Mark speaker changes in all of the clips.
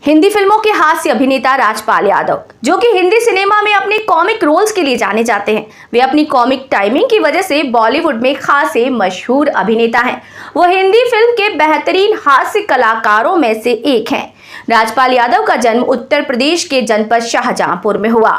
Speaker 1: हिंदी फिल्मों के हास्य अभिनेता राजपाल यादव, जो कि हिंदी सिनेमा में अपने कॉमिक रोल्स के लिए जाने जाते हैं, वे अपनी कॉमिक टाइमिंग की वजह से बॉलीवुड में खासे मशहूर अभिनेता हैं। वो हिंदी फिल्म के बेहतरीन हास्य कलाकारों में से एक हैं। राजपाल यादव का जन्म उत्तर प्रदेश के जनपद शाहजहांपुर में हुआ।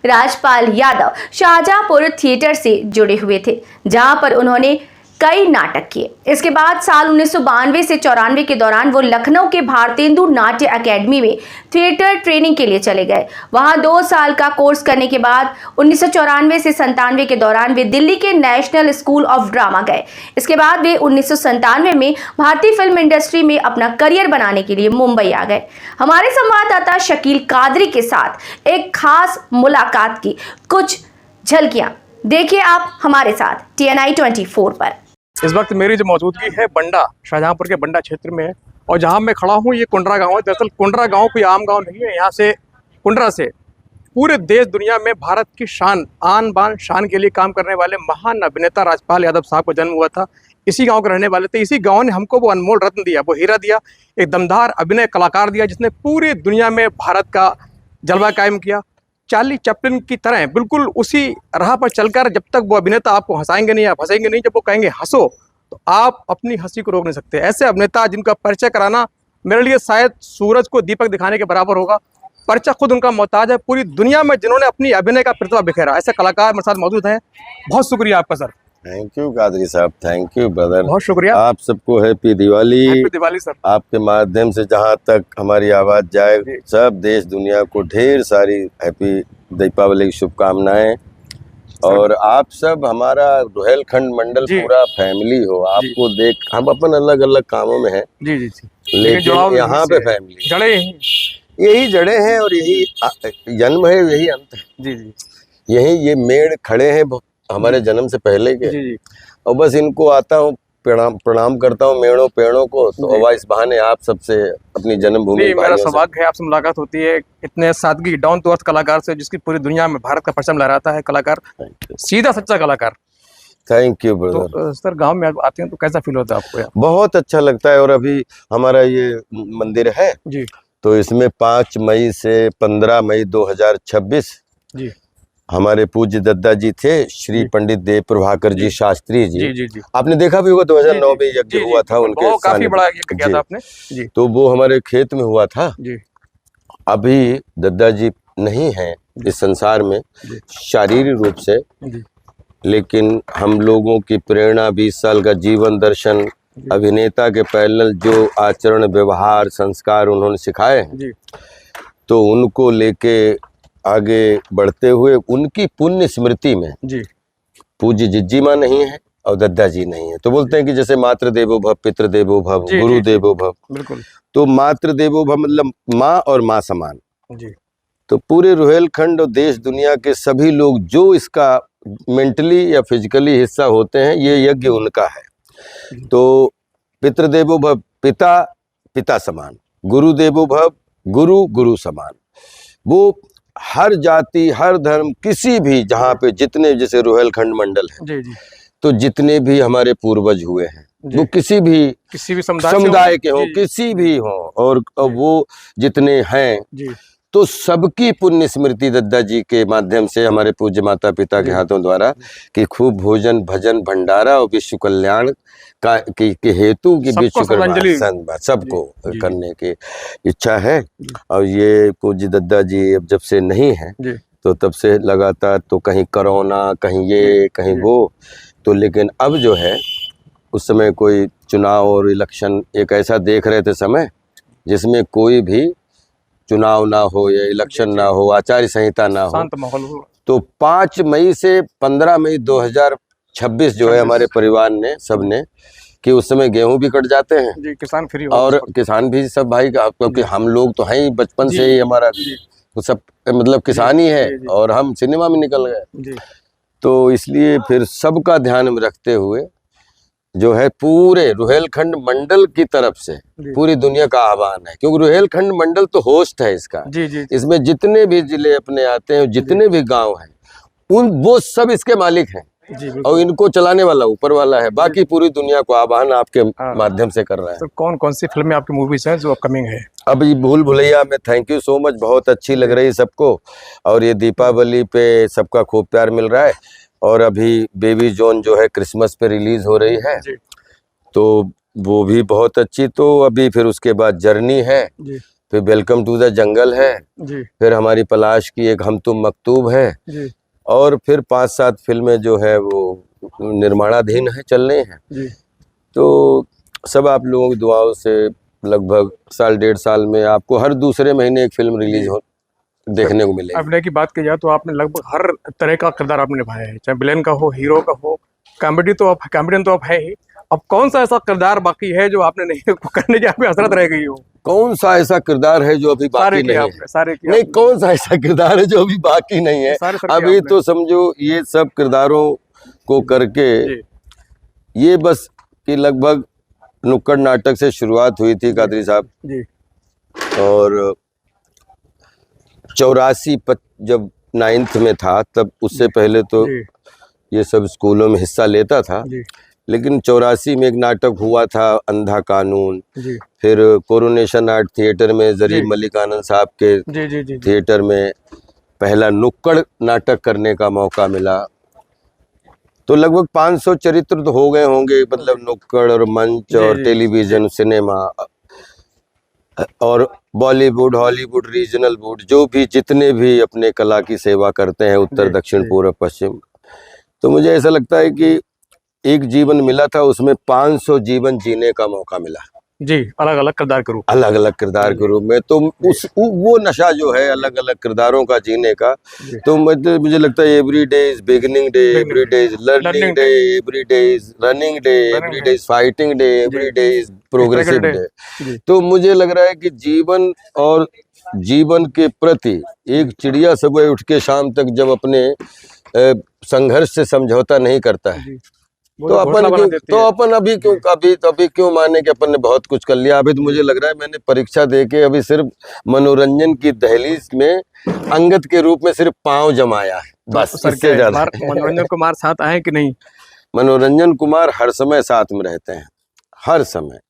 Speaker 1: राजपाल यादव शाहजहांपुर थिएटर से जुड़े हुए थे, जहां पर उन्होंने कई नाटक किए। इसके बाद साल 1992 से 94 के दौरान वो लखनऊ के भारतेंदु नाट्य अकेडमी में थिएटर ट्रेनिंग के लिए चले गए। वहां 2 साल का कोर्स करने के बाद 1994 से 97 के दौरान वे दिल्ली के नेशनल स्कूल ऑफ ड्रामा गए। इसके बाद वे 1997 में भारतीय फिल्म इंडस्ट्री में अपना करियर बनाने के लिए मुंबई आ गए। हमारे संवाददाता शकील कादरी के साथ एक खास मुलाकात की कुछ झलकियां देखिए आप हमारे साथ TNI 24 पर।
Speaker 2: इस वक्त मेरी जो मौजूदगी है बंडा, शाहजहांपुर के बंडा क्षेत्र में है और जहां मैं खड़ा हूं ये कुंडरा गांव है। दरअसल कुंडरा गांव कोई आम गांव नहीं है। यहाँ से कुंडरा से पूरे देश दुनिया में भारत की शान, आन बान शान के लिए काम करने वाले महान अभिनेता राजपाल यादव साहब का जन्म हुआ था। इसी गांव के रहने वाले थे। इसी गांव ने हमको वो अनमोल रत्न दिया, वो हीरा दिया, एक दमदार अभिनय कलाकार दिया जिसने पूरी दुनिया में भारत का जलवा कायम किया। चार्ली चैपलिन की तरह बिल्कुल उसी राह पर चलकर जब तक वो अभिनेता आपको हंसाएंगे नहीं, आप हंसेंगे नहीं, जब वो कहेंगे हंसो तो आप अपनी हंसी को रोक नहीं सकते। ऐसे अभिनेता जिनका परिचय कराना मेरे लिए शायद सूरज को दीपक दिखाने के बराबर होगा। परिचय खुद उनका मोहताज है पूरी दुनिया में जिन्होंने अपनी अभिनय का प्रतिभा बिखेरा। ऐसे कलाकार मेरे साथ मौजूद हैं। बहुत शुक्रिया आपका सर।
Speaker 3: थैंक यू कादरी साहब, थैंक यू ब्रदर,
Speaker 2: बहुत शुक्रिया।
Speaker 3: आप सबको happy Diwali.
Speaker 2: Happy Diwali sir.
Speaker 3: आपके माध्यम से जहां तक हमारी आवाज जाए सब देश दुनिया को ढेर सारी हैप्पी दीपावली की शुभकामनाएं। और आप सब हमारा रुहेलखंड मंडल पूरा फैमिली हो। आपको देख हम अपन अलग अलग कामों में हैं
Speaker 2: जी,
Speaker 3: लेकिन यहाँ पे फैमिली
Speaker 2: जड़े
Speaker 3: यही जड़े हैं और यही जन्म है, यही अंत है।
Speaker 2: जी।
Speaker 3: यही ये मेड़ खड़े हैं हमारे जन्म से पहले के।
Speaker 2: जी।
Speaker 3: और बस इनको आता हूँ, प्रणाम करता हूँ मेड़ों पेड़ों को। तो इस बहाने आप सबसे अपनी जन्मभूमि
Speaker 2: मेरा सौभाग्य है आपसे मुलाकात होती है इतने सादगी डाउन टू अर्थ कलाकार से, जिसकी पूरी दुनिया में भारत का परचम लहराता है। कलाकार, सीधा सच्चा कलाकार।
Speaker 3: Thank you brother.
Speaker 2: तो सर गांव में आते हैं तो कैसा फील होता है आपको?
Speaker 3: बहुत अच्छा लगता है। और अभी हमारा ये मंदिर है
Speaker 2: जी, तो
Speaker 3: इसमें 5 मई से 15 मई 2026
Speaker 2: जी
Speaker 3: हमारे पूज्य दद्दा जी थे, श्री पंडित देव प्रभाकर जी शास्त्री जी।
Speaker 2: जी।
Speaker 3: आपने देखा भी होगा 2009 में यज्ञ हुआ था उनके,
Speaker 2: काफी बड़ा यज्ञ किया था आपने जी।
Speaker 3: तो वो हमारे खेत में हुआ था
Speaker 2: जी।
Speaker 3: अभी दद्दा जी नहीं है इस संसार में शारीरिक रूप से, लेकिन हम लोगों की प्रेरणा 20 साल का जीवन दर्शन, अभिनेता के पैरेलल जो आचरण व्यवहार संस्कार उन्होंने सिखाए हैं, तो उनको लेके आगे बढ़ते हुए उनकी पुण्य स्मृति में जी पूज्य जिज्जी माँ नहीं है और दद्दा जी नहीं है। तो बोलते हैं कि जैसे मातृ देवो भव, पितृ देवो भव, गुरु देवो भव।
Speaker 2: बिल्कुल।
Speaker 3: तो मातृ देवो भव मतलब माँ और माँ समान
Speaker 2: जी। तो
Speaker 3: पूरे रुहेलखंड और देश दुनिया के सभी लोग जो इसका मेंटली या फिजिकली हिस्सा होते हैं, ये यज्ञ उनका है। तो पितृ देवो भव पिता पिता समान, गुरु देवो भव गुरु गुरु समान। वो हर जाति हर धर्म किसी भी जहाँ पे जितने जैसे रुहेलखंड मंडल है जी। तो जितने भी हमारे पूर्वज हुए हैं वो किसी भी समुदाय के हो, किसी भी हो, और वो जितने हैं जी। तो सबकी पुण्य स्मृति दद्दा जी के माध्यम से हमारे पूज्य माता पिता के हाथों द्वारा कि खूब भोजन भजन भंडारा और विश्व कल्याण का के हेतु की विश्व सबको करने की इच्छा है। और ये पूज्य दद्दा जी अब जब से नहीं है तो तब से लगातार तो कहीं कोरोना, कहीं ये कहीं वो, तो लेकिन अब जो है उस समय कोई चुनाव और इलेक्शन एक ऐसा देख रहे थे समय जिसमें कोई भी चुनाव ना हो या इलेक्शन ना हो, आचार्य संहिता ना हो, शांत माहौल हो। तो 5 मई से 15 मई 2026 जो है हमारे परिवार ने सबने कि उस समय गेहूं भी कट जाते हैं
Speaker 2: जी, किसान फ्री
Speaker 3: और किसान भी सब भाई, क्योंकि हम लोग तो हैं ही बचपन से ही, हमारा सब मतलब किसान ही है और हम सिनेमा में निकल गए। तो इसलिए फिर सबका ध्यान में रखते हुए जो है पूरे रुहेलखंड मंडल की तरफ से पूरी दुनिया का आह्वान है, क्योंकि रुहेलखंड मंडल तो होस्ट है इसका जी। इसमें जितने भी जिले अपने आते हैं, जितने भी गांव हैं, वो सब इसके मालिक हैं।
Speaker 2: जी बिल्कुल।
Speaker 3: और इनको चलाने वाला ऊपर वाला है, बाकी पूरी दुनिया को आवाहन आपके माध्यम से कर रहा है।
Speaker 2: तो कौन कौन सी फिल्में आपकी मूवीज हैं जो अपकमिंग है?
Speaker 3: अब ये भूल भुलैया में थैंक यू सो मच, बहुत अच्छी लग रही सबको, और ये दीपावली पे सबका खूब प्यार मिल रहा है। और अभी बेबी जॉन जो है क्रिसमस पे रिलीज हो रही है,
Speaker 2: जी
Speaker 3: तो वो भी बहुत अच्छी। तो अभी फिर उसके बाद जर्नी है,
Speaker 2: जी
Speaker 3: फिर वेलकम टू द जंगल है,
Speaker 2: जी
Speaker 3: फिर हमारी पलाश की एक हम तुम मकतूब है,
Speaker 2: जी
Speaker 3: और फिर 5-7 फिल्में जो है वो निर्माणाधीन है, चल रही हैं।
Speaker 2: जी।
Speaker 3: तो सब आप लोगों की दुआओं से लगभग 1.5 साल में आपको हर दूसरे महीने एक फिल्म रिलीज हो देखने को मिलेगी।
Speaker 2: अभिनय की बात की जाए तो आपने लगभग हर तरह का किरदार आपने निभाया है, चाहे विलेन का हो, हीरो का हो, कॉमेडियन तो आप है ही। अब कौन सा ऐसा किरदार बाकी है जो आपने नहीं करने की आपकी हसरत रह गई हो?
Speaker 3: कौन सा ऐसा किरदार है जो अभी बाकी नहीं है?
Speaker 2: सारे किए
Speaker 3: नहीं,
Speaker 2: आपने।
Speaker 3: कौन सा ऐसा किरदार है जो अभी बाकी नहीं है?
Speaker 2: सारे सब किए
Speaker 3: अभी
Speaker 2: आपने।
Speaker 3: तो समझो ये सब किरदारों को करके
Speaker 2: जी
Speaker 3: ये बस कि लगभग नुक्कड़ नाटक से शुरुआत हुई थी कादरी साहब,
Speaker 2: जी
Speaker 3: और 84 जब 9th में था, तब उससे पहले तो
Speaker 2: जी
Speaker 3: ये सब स्कूलों में हिस्सा लेता था।
Speaker 2: जी
Speaker 3: लेकिन 84 में एक नाटक हुआ था अंधा कानून,
Speaker 2: जी
Speaker 3: फिर कोरोनेशन आर्ट थिएटर में जरीब
Speaker 2: जी।
Speaker 3: मलिक आनंद साहब के
Speaker 2: जी जी जी
Speaker 3: थिएटर में पहला नुक्कड़ नाटक करने का मौका मिला। तो लगभग 500 चरित्र तो हो गए होंगे, मतलब नुक्कड़ और मंच
Speaker 2: जी,
Speaker 3: और
Speaker 2: जी।
Speaker 3: टेलीविजन, सिनेमा और बॉलीवुड, हॉलीवुड, रीजनल वुड, जो भी जितने भी अपने कला की सेवा करते हैं उत्तर,
Speaker 2: जी,
Speaker 3: दक्षिण,
Speaker 2: जी।
Speaker 3: पूर्व, पश्चिम। तो मुझे ऐसा लगता है कि एक जीवन मिला था, उसमें 500 जीवन जीने का मौका मिला,
Speaker 2: जी, अलग अलग किरदार के रूप में।
Speaker 3: अलग अलग किरदार के रूप में। तो वो नशा जो है अलग अलग किरदारों का जीने का,
Speaker 2: जी।
Speaker 3: तो मुझे लगता है every day is beginning day, every day is learning
Speaker 2: Learning
Speaker 3: day, every day is running day, every day is fighting day, every day is progressive
Speaker 2: day।
Speaker 3: Day.
Speaker 2: जी
Speaker 3: तो मुझे लग रहा है कि जीवन और जीवन के प्रति एक चिड़िया सुबह उठ के शाम तक जब अपने संघर्ष से समझौता नहीं करता है,
Speaker 2: जी। वो
Speaker 3: तो
Speaker 2: घोंसला बना देती है।
Speaker 3: अपन अभी क्यों माने कि अपन ने बहुत कुछ कर लिया। अभी तो मुझे लग रहा है मैंने परीक्षा दे के अभी सिर्फ मनोरंजन की दहलीज में अंगद के रूप में सिर्फ पांव जमाया है, बस।
Speaker 2: तो सर
Speaker 3: इससे ज्यादा
Speaker 2: मनोरंजन कुमार साथ आए कि नहीं?
Speaker 3: मनोरंजन कुमार हर समय साथ में रहते हैं, हर समय।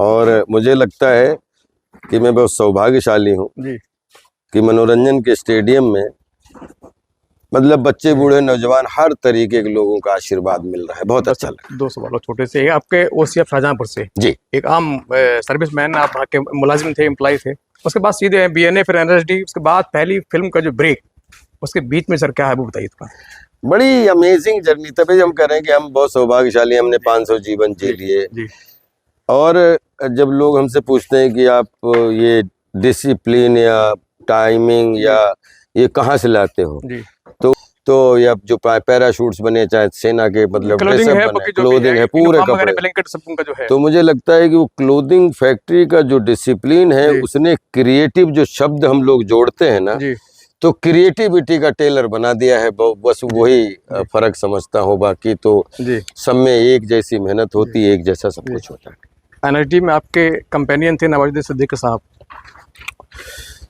Speaker 3: और मुझे लगता है कि मैं बहुत सौभाग्यशाली हूँ
Speaker 2: जी
Speaker 3: कि मनोरंजन के स्टेडियम में मतलब बच्चे, बूढ़े, नौजवान, हर तरीके के लोगों का आशीर्वाद मिल रहा है। बहुत अच्छा लगा।
Speaker 2: 2 सवाल छोटे से। आपके ओसीएफ शाहजहांपुर से
Speaker 3: जी।
Speaker 2: एक आम सर्विसमैन, आप वहाँ के मुलाजिम थे, एम्प्लॉय थे, उसके बाद सीधे बीएनए, फिर एनएसडी, उसके बाद पहली फिल्म का जो ब्रेक, उसके बीच में सर क्या है वो बताइए थोड़ा।
Speaker 3: बड़ी अमेजिंग जर्नी, तभी हम कह रहे हैं कि हम बहुत सौभाग्यशाली, हमने 500 जीवन जी लिए।
Speaker 2: जी
Speaker 3: और जब लोग हमसे पूछते हैं कि आप ये डिसिप्लिन या टाइमिंग या ये कहाँ से लाते हो,
Speaker 2: जी
Speaker 3: तो या जो पैराशूट्स बने, चाहे सेना के मतलब
Speaker 2: क्लोथिंग
Speaker 3: ड्रेसअप
Speaker 2: है,
Speaker 3: बने,
Speaker 2: बाकी जो भी
Speaker 3: क्लोथिंग है, पूरे
Speaker 2: यूनिफॉर्म वगैरह,
Speaker 3: कपड़े,
Speaker 2: ब्लैंकेट सब उनका जो है।
Speaker 3: तो मुझे लगता है कि वो क्लोथिंग फैक्ट्री का जो डिसिप्लिन है,
Speaker 2: जी।
Speaker 3: उसने क्रिएटिव जो शब्द हम लोग जोड़ते हैं ना,
Speaker 2: जी
Speaker 3: तो क्रिएटिविटी का टेलर बना दिया है। बस वही फर्क समझता हूँ, बाकी तो
Speaker 2: जी।
Speaker 3: सब में एक जैसी मेहनत होती है, एक जैसा सब कुछ होता है।
Speaker 2: एनएसडी में आपके कंपेनियन थे नवाजुद्दीन सिद्दीकी साहब,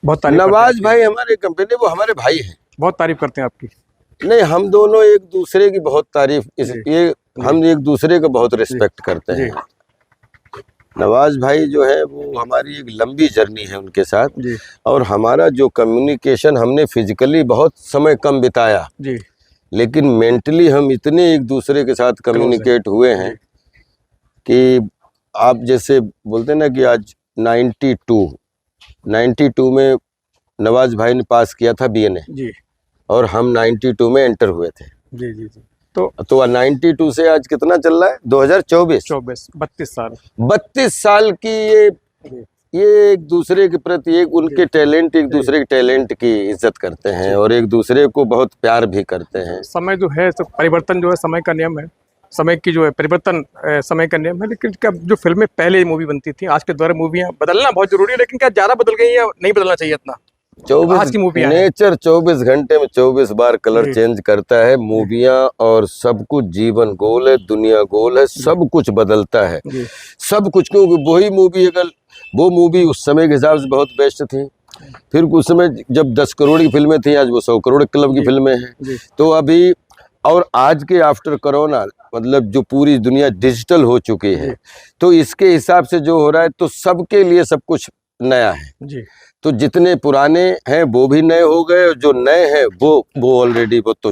Speaker 2: बहुत तारीफ करते
Speaker 3: नवाज
Speaker 2: हैं
Speaker 3: भाई हमारे कंपनी, वो हमारे भाई हैं।
Speaker 2: बहुत तारीफ करते हैं आपकी।
Speaker 3: नहीं, हम दोनों एक दूसरे की बहुत तारीफ,
Speaker 2: जी।
Speaker 3: ये हम एक दूसरे का बहुत रिस्पेक्ट करते
Speaker 2: जी
Speaker 3: हैं। नवाज भाई जो है वो हमारी एक लंबी जर्नी है उनके साथ,
Speaker 2: जी
Speaker 3: और हमारा जो कम्युनिकेशन, हमने फिजिकली बहुत समय कम बिताया,
Speaker 2: जी
Speaker 3: लेकिन मेंटली हम इतने एक दूसरे के साथ कम्युनिकेट हुए हैं कि आप जैसे बोलते हैं ना कि आज 92 में नवाज भाई ने पास किया था बीएनए,
Speaker 2: जी
Speaker 3: और हम 92 में एंटर हुए थे।
Speaker 2: जी जी जी। तो
Speaker 3: 92 से आज कितना चल रहा है, 2024,
Speaker 2: 32 साल।
Speaker 3: 32 साल की ये एक दूसरे के प्रति, एक उनके टैलेंट, एक दूसरे के टैलेंट की इज्जत करते हैं, और एक दूसरे को बहुत प्यार भी करते हैं।
Speaker 2: समय जो है, तो परिवर्तन जो है समय का नियम है, समय की जो है परिवर्तन समय का नियम है। लेकिन क्या जो फिल्में पहले मूवी बनती थी, आज के दौर में मूवियाँ बदलना बहुत जरूरी है, लेकिन क्या ज़्यादा बदल गई है? नहीं बदलना चाहिए इतना। आज की मूवियाँ हैं।
Speaker 3: नेचर 24 घंटे में 24 बार कलर
Speaker 2: जी।
Speaker 3: चेंज करता है। मूवियाँ और सब कुछ, जीवन गोल है, दुनिया गोल है, सब कुछ बदलता है,
Speaker 2: जी
Speaker 3: सब कुछ। क्योंकि वही मूवी, अगर वो मूवी उस समय के हिसाब से बहुत बेस्ट थी, फिर उस समय जब 10 करोड़ की फिल्में थी, आज वो 100 करोड़ क्लब की फिल्में हैं।
Speaker 2: जी
Speaker 3: तो अभी और आज के आफ्टर कोरोना मतलब जो पूरी दुनिया डिजिटल हो चुकी है, तो इसके हिसाब से जो हो रहा है तो सबके लिए सब कुछ नया है
Speaker 2: जी।
Speaker 3: तो जितने पुराने हैं वो भी नए हो गए और जो नए हैं वो ऑलरेडी वो तो